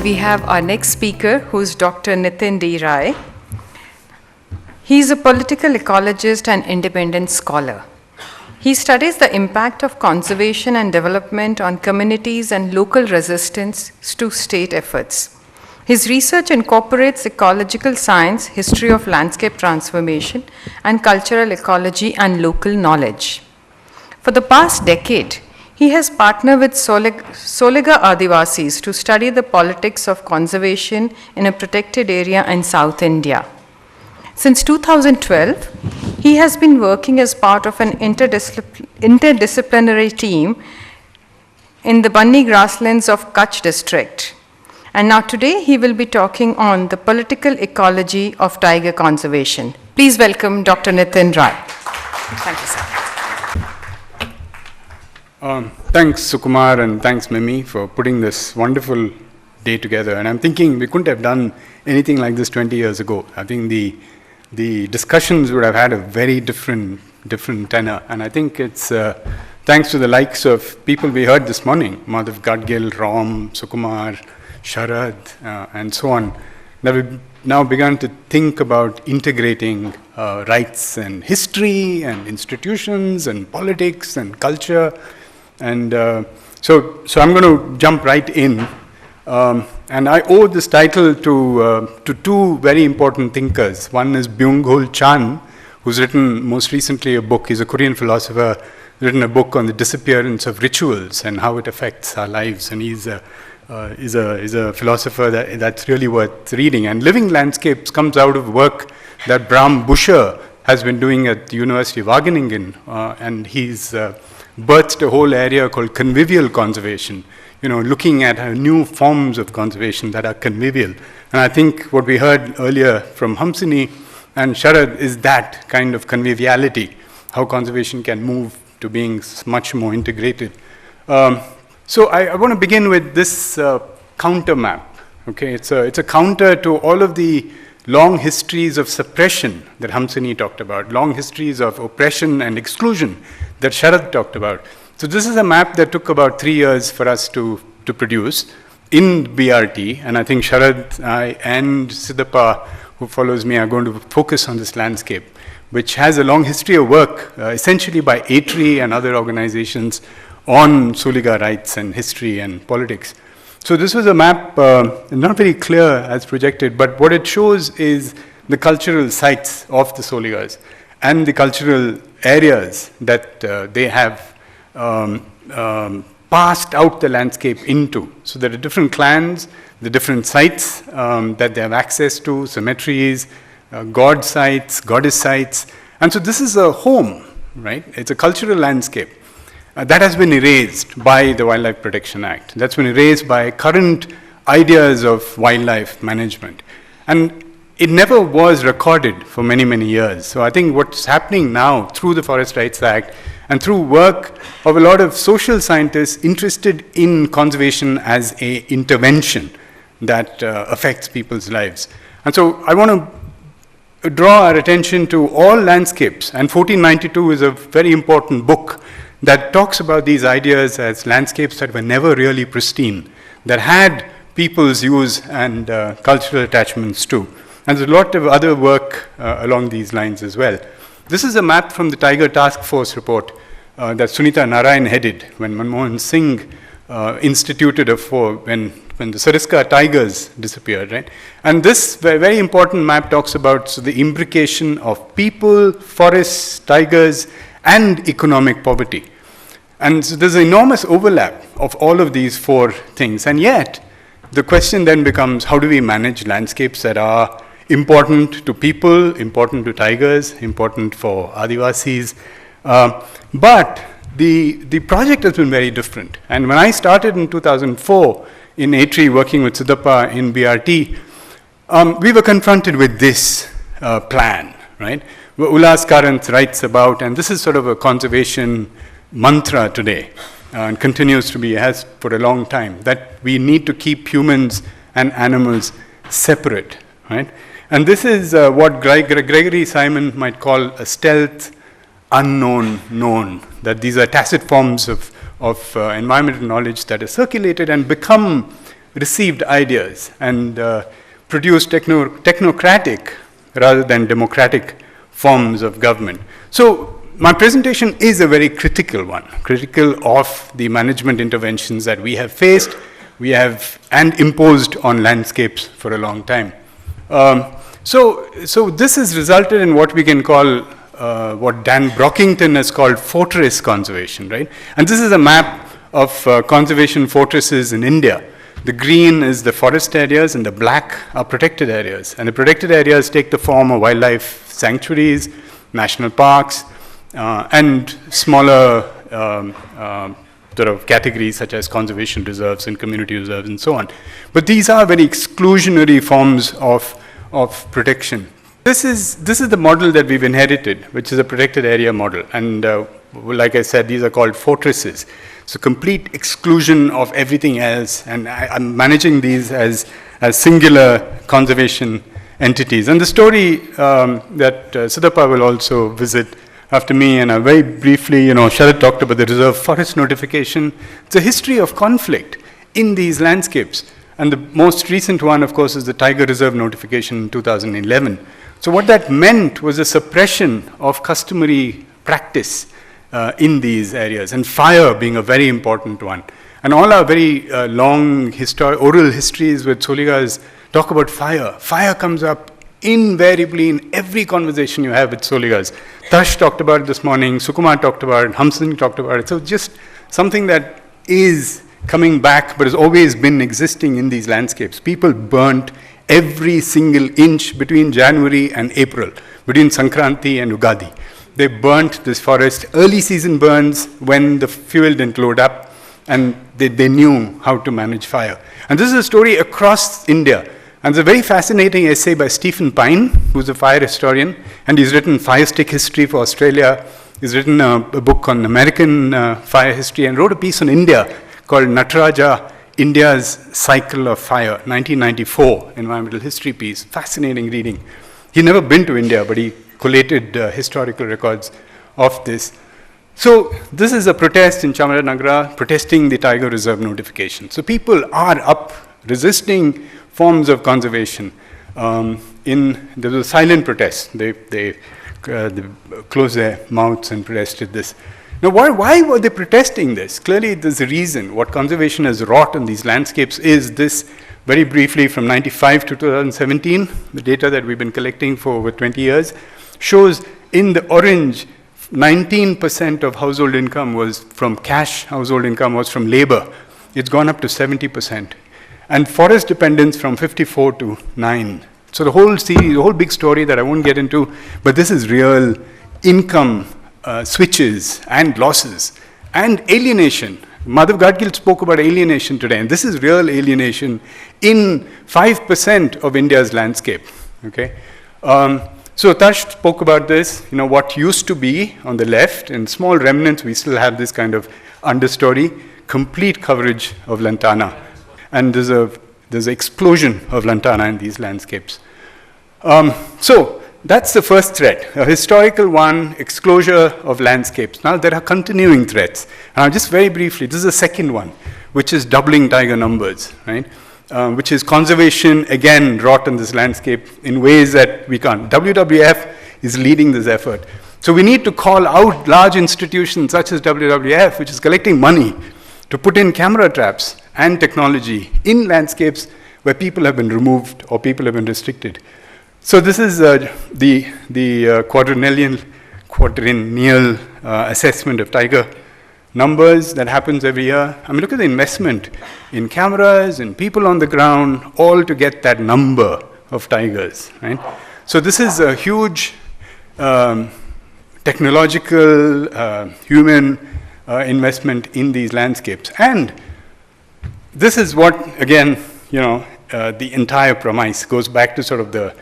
we have our next speaker, who's Dr. Nitin D Rai. He's a political ecologist and independent scholar. He studies the impact of conservation and development on communities and local resistance to state efforts. His research incorporates ecological science, history of landscape transformation, and cultural ecology and local knowledge. For the past decade, he has partnered with Soliga Adivasis to study the politics of conservation in a protected area in South India. Since 2012, he has been working as part of an interdisciplinary team in the Banni grasslands of Kutch district. And now today, he will be talking on the political ecology of tiger conservation. Please welcome Dr. Nitin Rai. Thank you, sir. Thanks, Sukumar, and thanks, Mimi, for putting this wonderful day together. And I'm thinking we couldn't have done anything like this 20 years ago. I think the discussions would have had a very different tenor. And I think it's thanks to the likes of people we heard this morning, Madhav Gadgil, Ram, Sukumar, Sharad, and so on, that we've now begun to think about integrating rights and history and institutions and politics and culture. And so I'm going to jump right in. And I owe this title to two very important thinkers. One is Byung-Chul Chan, who's written most recently a book. He's a Korean philosopher, written a book on the disappearance of rituals and how it affects our lives. And he's a philosopher that's really worth reading. And Living Landscapes comes out of work that Bram Buscher has been doing at the University of Wageningen. And he's birthed a whole area called convivial conservation, looking at new forms of conservation that are convivial. And I think what we heard earlier from Hamsini and Sharad is that kind of conviviality, how conservation can move to being much more integrated. So I want to begin with this counter map. Okay, it's a counter to all of the long histories of suppression that Hamsini talked about, long histories of oppression and exclusion that Sharad talked about. So this is a map that took about 3 years for us to produce in BRT, and I think Sharad and Siddhappa, who follows me, are going to focus on this landscape, which has a long history of work, essentially by ATRI and other organizations on Soliga rights and history and politics. So this was a map, not very clear as projected, but what it shows is the cultural sites of the Soligas and the cultural areas that they have passed out the landscape into. So there are different clans, the different sites that they have access to, cemeteries, god sites, goddess sites. And so this is a home, right? It's a cultural landscape. That has been erased by the Wildlife Protection Act. That's been erased by current ideas of wildlife management. And it never was recorded for many, many years. So I think what's happening now through the Forest Rights Act and through work of a lot of social scientists interested in conservation as an intervention that affects people's lives. And so I want to draw our attention to all landscapes. And 1492 is a very important book that talks about these ideas as landscapes that were never really pristine, that had people's use and cultural attachments too. And there's a lot of other work along these lines as well. This is a map from the Tiger Task Force report that Sunita Narayan headed when Manmohan Singh instituted when the Sariska tigers disappeared, right? And this very important map talks about the imbrication of people, forests, tigers, and economic poverty. And so there's an enormous overlap of all of these four things. And yet, the question then becomes, how do we manage landscapes that are important to people, important to tigers, important for Adivasis? But the project has been very different. And when I started in 2004 in ATRI working with Siddhappa in BRT, we were confronted with this plan, right? Ulas Karanth writes about, and this is sort of a conservation mantra today, and continues to be, has for a long time, that we need to keep humans and animals separate, right? And this is what Gregory Simon might call a stealth, unknown, known, that these are tacit forms of environmental knowledge that are circulated and become received ideas and produced technocratic rather than democratic forms of government. So my presentation is a very critical one, critical of the management interventions that we have faced, and imposed on landscapes for a long time. So this has resulted in what we can call, what Dan Brockington has called fortress conservation, right? And this is a map of conservation fortresses in India. The green is the forest areas and the black are protected areas. And the protected areas take the form of wildlife sanctuaries, national parks, and smaller sort of categories such as conservation reserves and community reserves and so on. But these are very exclusionary forms of protection. This is the model that we've inherited, which is a protected area model. And like I said, these are called fortresses. So complete exclusion of everything else. And I'm managing these as singular conservation entities. And the story that Siddhappa will also visit after me, and very briefly, Sharad talked about the reserve forest notification. It's a history of conflict in these landscapes. And the most recent one, of course, is the Tiger Reserve notification in 2011. So what that meant was a suppression of customary practice in these areas, and fire being a very important one. And all our very long oral histories with Soligas talk about fire. Fire comes up invariably in every conversation you have with Soligas. Tash talked about it this morning, Sukumar talked about it, Hamsing talked about it. So just something that is coming back but has always been existing in these landscapes. People burnt every single inch between January and April, between Sankranti and Ugadi. They burnt this forest, early season burns when the fuel didn't load up, and they knew how to manage fire. And this is a story across India. And there's a very fascinating essay by Stephen Pine, who's a fire historian, and he's written Fire Stick History for Australia. He's written a book on American fire history and wrote a piece on India called Nataraja, India's Cycle of Fire, 1994 environmental history piece. Fascinating reading. He'd never been to India, but he collated historical records of this. So this is a protest in Chamaranagra protesting the Tiger Reserve notification. So people are up resisting forms of conservation. There was a silent protest. They closed their mouths and protested this. Now, why were they protesting this? Clearly, there's a reason. What conservation has wrought on these landscapes is this, very briefly, from 95 to 2017, the data that we've been collecting for over 20 years, shows in the orange, 19% of household income was from cash, household income was from labor. It's gone up to 70%. And forest dependence from 54 to 9. So the whole series, the whole big story that I won't get into, but this is real income switches and losses and alienation. Madhav Gadgil spoke about alienation today, and this is real alienation in 5% of India's landscape. Okay, so Tash spoke about this. What used to be on the left, in small remnants, we still have this kind of understory, complete coverage of lantana. And there's an explosion of lantana in these landscapes. So that's the first threat, a historical one, exclosure of landscapes. Now there are continuing threats. Just very briefly, this is the second one, which is doubling tiger numbers, right? Which is conservation, again, wrought in this landscape in ways that we can't. WWF is leading this effort. So we need to call out large institutions such as WWF, which is collecting money to put in camera traps and technology in landscapes where people have been removed or people have been restricted. So this is the quadrennial assessment of tiger numbers that happens every year. I mean, look at the investment in cameras and people on the ground, all to get that number of tigers, right? So this is a huge technological, human investment in these landscapes. And this is what, again, the entire premise goes back to sort of the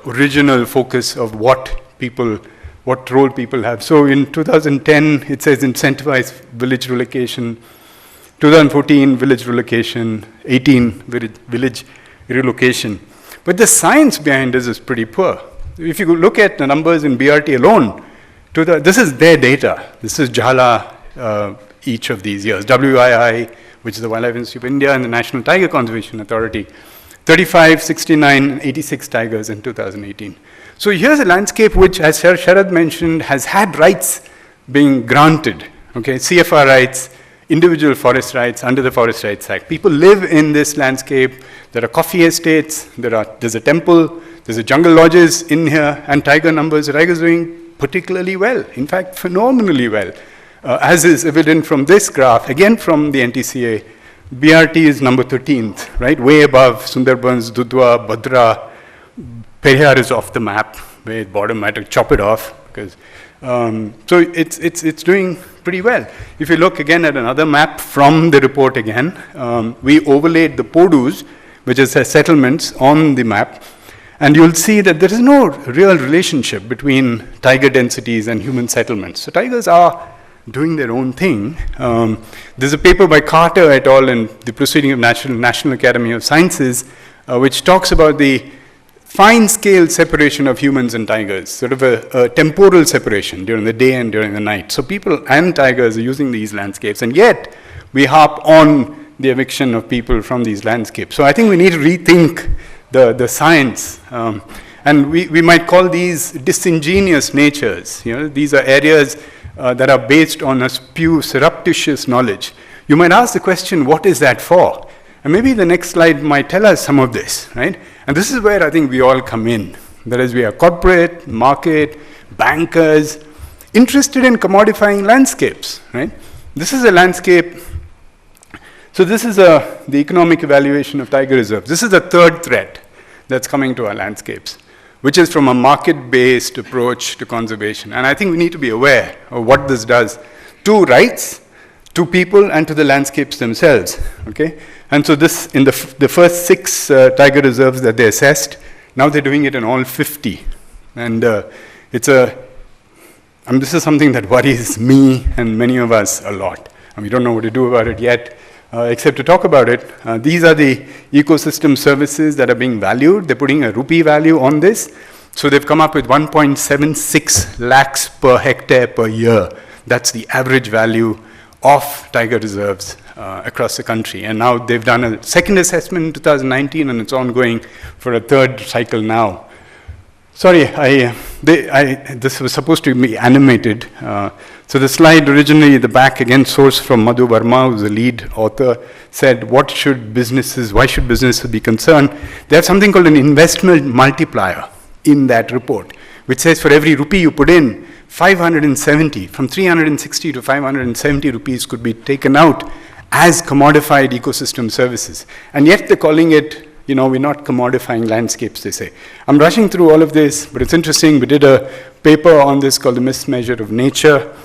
original focus of what role people have. So in 2010, it says incentivize village relocation. 2014, village relocation. 18, village relocation. But the science behind this is pretty poor. If you look at the numbers in BRT alone, this is their data. This is Jhala each of these years. WII which is the Wildlife Institute of India and the National Tiger Conservation Authority. 35, 69, 86 tigers in 2018. So here's a landscape which, as Sharad mentioned, has had rights being granted, okay, CFR rights, individual forest rights under the Forest Rights Act. People live in this landscape. There are coffee estates, there's a temple, there's a jungle lodges in here, and tiger numbers. Tigers doing particularly well, in fact, phenomenally well, as is evident from this graph, again from the NTCA. BRT is number 13th, right, way above Sundarbans, Dudhwa, Bhadra. Periyar is off the map, way at bottom. I had to chop it off because. So it's doing pretty well. If you look again at another map from the report again, we overlaid the Podus, which is settlements, on the map, and you'll see that there is no real relationship between tiger densities and human settlements. So tigers are doing their own thing. There's a paper by Carter et al. In the Proceeding of National Academy of Sciences, which talks about the fine-scale separation of humans and tigers, sort of a temporal separation during the day and during the night. So people and tigers are using these landscapes, and yet we harp on the eviction of people from these landscapes. So I think we need to rethink the science, and we might call these disingenuous natures. You know, these are areas that are based on a surreptitious knowledge. You might ask the question, what is that for? And maybe the next slide might tell us some of this, right? And this is where I think we all come in. That is, we are corporate, market, bankers, interested in commodifying landscapes, right? This is a landscape. So this is the economic evaluation of tiger reserves. This is the third threat that's coming to our landscapes, which is from a market-based approach to conservation. And I think we need to be aware of what this does to rights, to people, and to the landscapes themselves, okay? And so this, in the first 6 tiger reserves that they assessed, now they're doing it in all 50. And this is something that worries me and many of us a lot. And we don't know what to do about it yet, except to talk about it. These are the ecosystem services that are being valued. They're putting a rupee value on this. So they've come up with 1.76 lakhs per hectare per year. That's the average value of tiger reserves across the country. And now they've done a second assessment in 2019, and it's ongoing for a third cycle now. Sorry, this was supposed to be animated. So the slide originally, the back, again, source from Madhu Verma, who's the lead author, said, why should businesses be concerned? They have something called an investment multiplier in that report, which says for every rupee you put in, 570, from 360 to 570 rupees could be taken out as commodified ecosystem services. And yet they're calling it, you know, we're not commodifying landscapes, they say. I'm rushing through all of this, but it's interesting. We did a paper on this called The Mismeasure of Nature.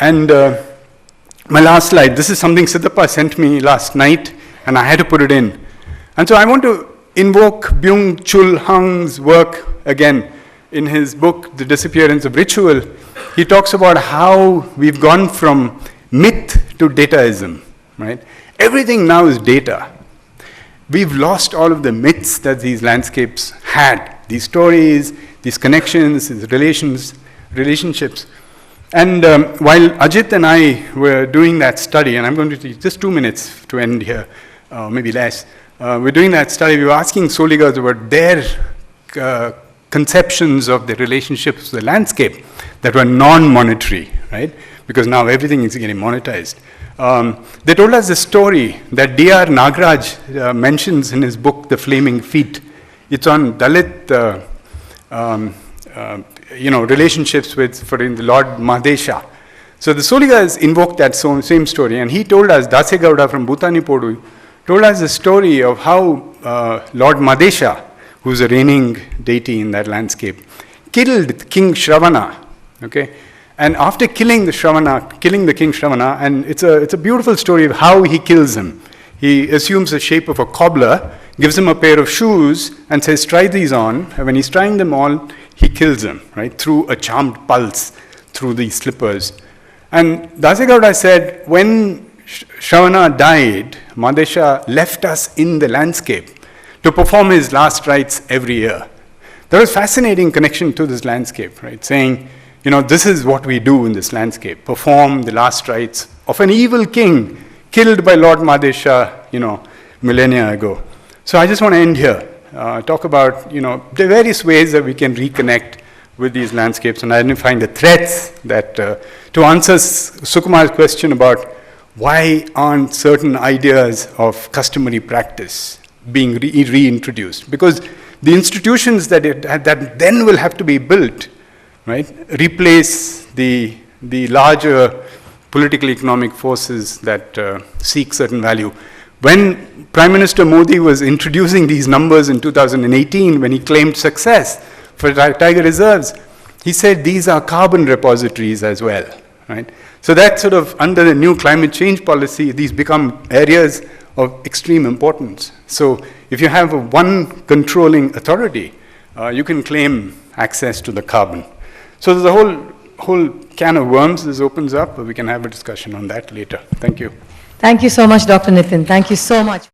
And my last slide, this is something Siddhappa sent me last night, and I had to put it in. And so I want to invoke Byung-Chul Hang's work again. In his book, The Disappearance of Ritual, he talks about how we've gone from myth to dataism, right? Everything now is data. We've lost all of the myths that these landscapes had, these stories, these connections, these relationships. And while Ajit and I were doing that study, and I'm going to take just 2 minutes to end here, maybe less, we're doing that study, we were asking Soligas about their conceptions of the relationships to the landscape that were non-monetary, right? Because now everything is getting monetized. They told us a story that D.R. Nagaraj mentions in his book, The Flaming Feet. It's on Dalit, relationships with the Lord Mahadesha. So the Soligas invoked that same story, and he told us, Dasegowda from Bhutani Podu, told us the story of how Lord Mahadesha, who's a reigning deity in that landscape, killed King Shravana, okay? And after killing the king Shravana, and it's a beautiful story of how he kills him. He assumes the shape of a cobbler, gives him a pair of shoes, and says, try these on. And when he's trying them on, he kills him, right, through a charmed pulse, through these slippers. And Dasegowda said, when Shravana died, Mahadesha left us in the landscape to perform his last rites every year. There was fascinating connection to this landscape, right? Saying, you know, this is what we do in this landscape, perform the last rites of an evil king killed by Lord Madhesha, millennia ago. So I just want to end here, talk about, the various ways that we can reconnect with these landscapes and identifying the threats that, to answer Sukumar's question about why aren't certain ideas of customary practice being reintroduced? Because the institutions that then will have to be built, right, replace the larger political economic forces that seek certain value. When Prime Minister Modi was introducing these numbers in 2018, when he claimed success for tiger reserves, he said these are carbon repositories as well, right? So that sort of, under the new climate change policy, these become areas of extreme importance. So if you have one controlling authority, you can claim access to the carbon. So there's a whole can of worms this opens up, but we can have a discussion on that later. Thank you. Thank you so much, Dr. Nitin. Thank you so much.